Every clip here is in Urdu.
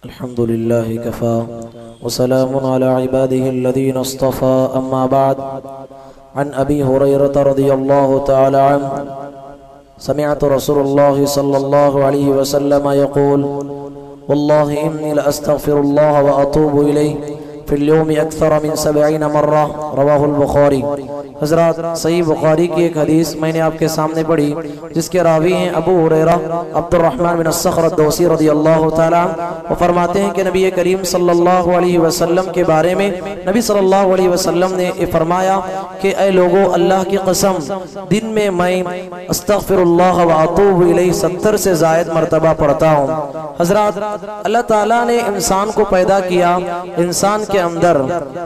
الحمد لله كفى وسلام على عباده الذين اصطفى أما بعد. عن أبي هريرة رضي الله تعالى عنه سمعت رسول الله صلى الله عليه وسلم يقول: والله إني لأستغفر الله وأتوب إليه في اليوم أكثر من 70 مرة. رواہ البخاری. حضرات، صحیح بخاری کی ایک حدیث میں نے آپ کے سامنے پڑھی جس کے راوی ہیں ابو ہریرہ عبد الرحمن بن الصخر الدوسی رضی اللہ تعالیٰ. وہ فرماتے ہیں کہ نبی کریم صلی اللہ علیہ وسلم کے بارے میں نبی صلی اللہ علیہ وسلم نے فرمایا کہ اے لوگو، اللہ کی قسم، دن میں استغفر اللہ و اتوب الیہ 70 سے زائد مرتبہ پڑھتا ہوں. حضرات، اللہ تعالیٰ نے انسان کو پیدا کیا، انسان کے اندر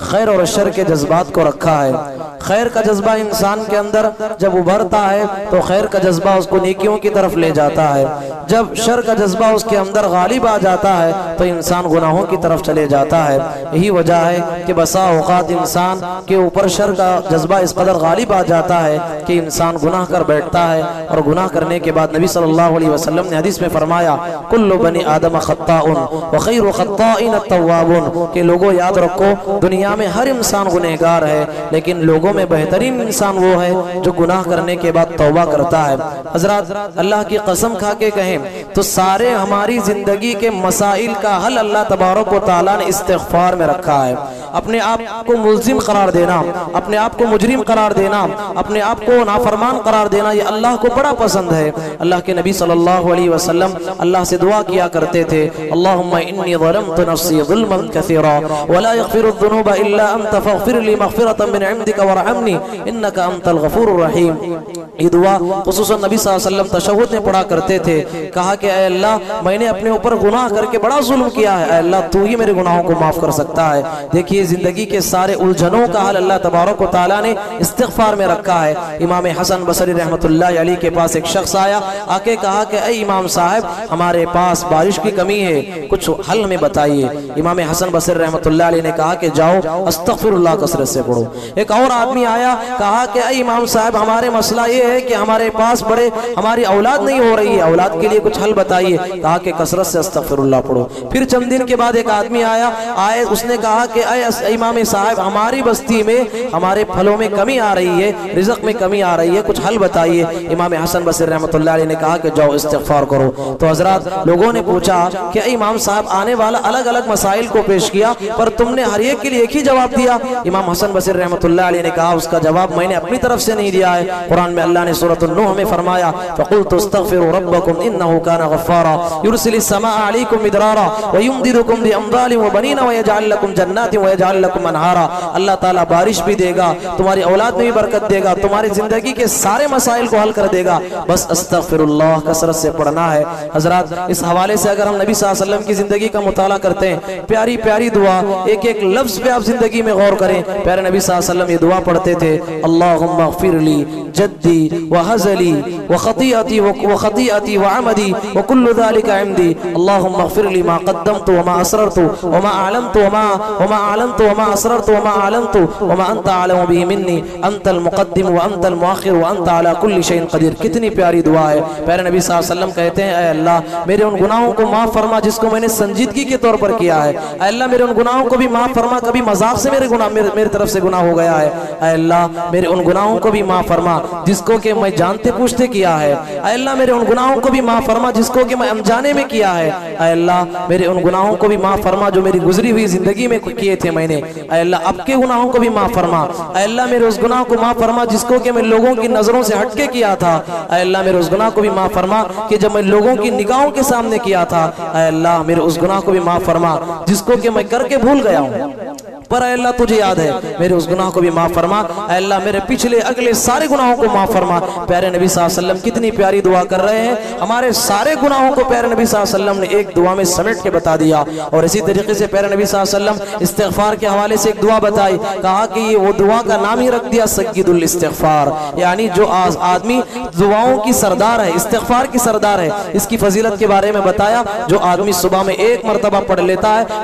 خیر اور شر کے جذبات کو رکھا ہے. خیر کا جذبہ انسان کے اندر جب ابھرتا ہے تو خیر کا جذبہ اس کو نیکیوں کی طرف لے جاتا ہے. جب شر کا جذبہ اس کے اندر غالب آ جاتا ہے تو انسان گناہوں کی طرف چلے جاتا ہے. یہی وجہ ہے کہ بسا اوقات انسان کے اوپر شر کا جذبہ اس قدر غالب آ جاتا ہے کہ انسان گناہ کر بیٹھتا ہے، اور گناہ کرنے کے بعد نبی صلی اللہ علیہ وسلم نے حدیث میں فرمایا: کل بنی آدم خطاء وخیر خطائین التوابون، کہ لوگوں یاد رکھو، دنیا میں ہر انسان گنہگار ہے، لیکن لوگوں میں بہترین انسان وہ ہے جو گناہ کرنے کے بعد توبہ کرتا ہے. حضرات، اللہ کی قسم کھا کے کہیں تو سارے ہماری زندگی کے مسائل کا حل اللہ تبارک و تعالیٰ نے استغفار میں رکھا ہے. اپنے آپ کو ملزم قرار دینا، اپنے آپ کو مجرم قرار دینا، اپنے آپ کو نافرمان قرار دینا، یہ اللہ کو بڑا پسند ہے. اللہ کے نبی صلی اللہ علیہ وسلم اللہ سے دعا کیا کرتے تھے: اللہم انی ظلمت نفسی ظلما کثیرا ولا یغفر الذنوب الا انت فاغفر لی مغفرۃ من عندک وارحمنی انک انت الغفور الرحیم. یہ دعا خصوصاً نبی صلی اللہ علیہ وسلم تشہد میں پڑھا کرتے تھے. کہا کہ اے اللہ، میں نے اپنے اوپر گناہ کر کے بڑا ظلم کیا ہے، اے اللہ تو ہی میرے گناہوں کو معاف کر سکتا ہے. دیکھیے، زندگی کے سارے الجھنوں کا حل اللہ تبارک و تعالیٰ نے استغفار میں رکھا ہے. امام حسن بصری رحمۃ اللہ علیہ کے پاس ایک شخص آیا، آ کے کہا کہ اے امام صاحب، ہمارے پاس بارش کی کمی ہے، کچھ حل ہمیں بتائیے. امام حسن بصری رحمۃ اللہ علیہ نے کہا کہ جاؤ استغفر اللہ کثرت سے پڑھو. ایک اور آدمی آیا، کہا کہ اے امام صاحب، ہمارے مسئلہ یہ ہے کہ ہمارے پاس ہماری اولاد نہیں ہو رہی ہے، اولاد کے لیے کچھ حل بتائیے. کہا کہ کثرت سے استغفر اللہ پڑھو. پھر چند دن کے بعد ایک آدمی آئے، اس نے کہا کہ اے امام صاحب، ہماری بستی میں ہمارے پھلوں میں کمی آ رہی ہے، رزق میں کمی آ رہی ہے، کچھ حل بتائیے. امام حسن بصری رحمۃ اللہ علیہ نے کہا کہ جاؤ استغفار کرو. تو حضرات، لوگوں نے پوچھا کہ اے امام صاحب، آنے والا الگ الگ مسائل کو پیش کیا، پر تم نے ہر ایک کے لیے ایک ہی جواب دیا. امام حسن بصری رحمۃ اللہ علیہ نے کہا اس کا جواب میں نے اپنی طرف سے نہیں دیا ہے. قرآن میں اللہ نے سورۃ النوح میں فرمایا: فقلت استغفروا ربکم انه كان غفارا يرسل السماء عليكم مدرارا ويمددكم باموال وبنين ويجعل لكم جنات ويجعل لكم انهارا. اللہ تعالیٰ بارش بھی دے گا، تمہاری اولاد میں بھی برکت دے گا، تمہاری زندگی کے سارے مسائل کو حل کر دے گا. بس استغفر اللہ کثرت سے پڑھنا ہے. حضرات، اس حوالے سے اگر ہم نبی صلی اللہ علیہ وسلم کی زندگی کا مطالعہ کرتے ہیں، پیاری پیاری دعا، ایک ایک لفظ پہ آپ زندگی میں غور کریں. پیارے نبی صلی اللہ علیہ وسلم یہ دعا پڑھتے تھے: اللہم اغفر لی جدی وہزلی وخطیئتی وخطیئتی وعمدی وکل ذالک عمدی. اللہم اغفر لی ما قدمت وما اسررت وما اعلمت وما اعلنت وما اسررت وما اعلنت وما انت اعلم به منی انت المقدم وانت المؤخر وانت على كل شيء قدیر. کتنی پیاری دعا ہے. پیارے نبی صلی اللہ علیہ وسلم کہتے ہیں: اے اللہ، میرے ان گناہوں کو معاف فرما جس کو میں نے سنجیدگی کے طور پر کیا ہے. اے اللہ، میرے ان گناہوں کو بھی معاف فرما، کبھی مذاق سے میرے طرف سے گناہ ہو گیا ہے. اے اللہ، میرے ان گناہوں کو بھی معاف فرما جس کو کہ میں جانتے پوچھتے کیا ہے. اے اللہ، میرے ان گناہوں کو بھی معاف فرما جس کو کہ میں انجانے میں کیا ہے. اے اللہ، میرے ان گناہوں کو بھی معاف فرما جو میری گزری ہوئی زندگی میں کیے تھے میں نے. اے اللہ، اب کے گناہوں کو بھی معاف فرما. اے اللہ، میرے اس گناہ کو معاف فرما جس کو کہ میں لوگوں کی نظروں سے ہٹ کے کیا تھا. اے اللہ، میرے اس گناہ کو بھی معاف فرما کہ جب میں لوگوں کی نگاہوں کے سامنے کیا تھا. اے اللہ، میرے اس گناہ کو بھی معاف فرما جس کو کہ میں کر کے بھول گیا ہوں، پر اے اللہ تجھے یاد ہے. میرے اس گناہ کو بھی معاف فرما. اے اللہ، میرے پچھلے اگلے سارے گناہوں کو معاف فرما. پیارے نبی صلی اللہ علیہ وسلم کتنی پیاری دعا کر رہے ہیں. ہمارے سارے گناہوں کو پیارے نبی صلی اللہ علیہ وسلم نے ایک دعا میں سمیٹ کے بتا دیا. اور اسی طریقے سے پیارے نبی صلی اللہ علیہ وسلم استغفار کے حوالے سے ایک دعا بتائی. کہا کہ یہ وہ دعا کا نام ہی رکھ دیا سید الاستغفار، یعنی جو آدمی دعاؤں کی سردار ہے، استغفار کی سردار ہے. اس کی فضیلت کے بارے میں بتایا: جو آدمی صبح میں ایک مرتبہ پڑھ لیتا ہے،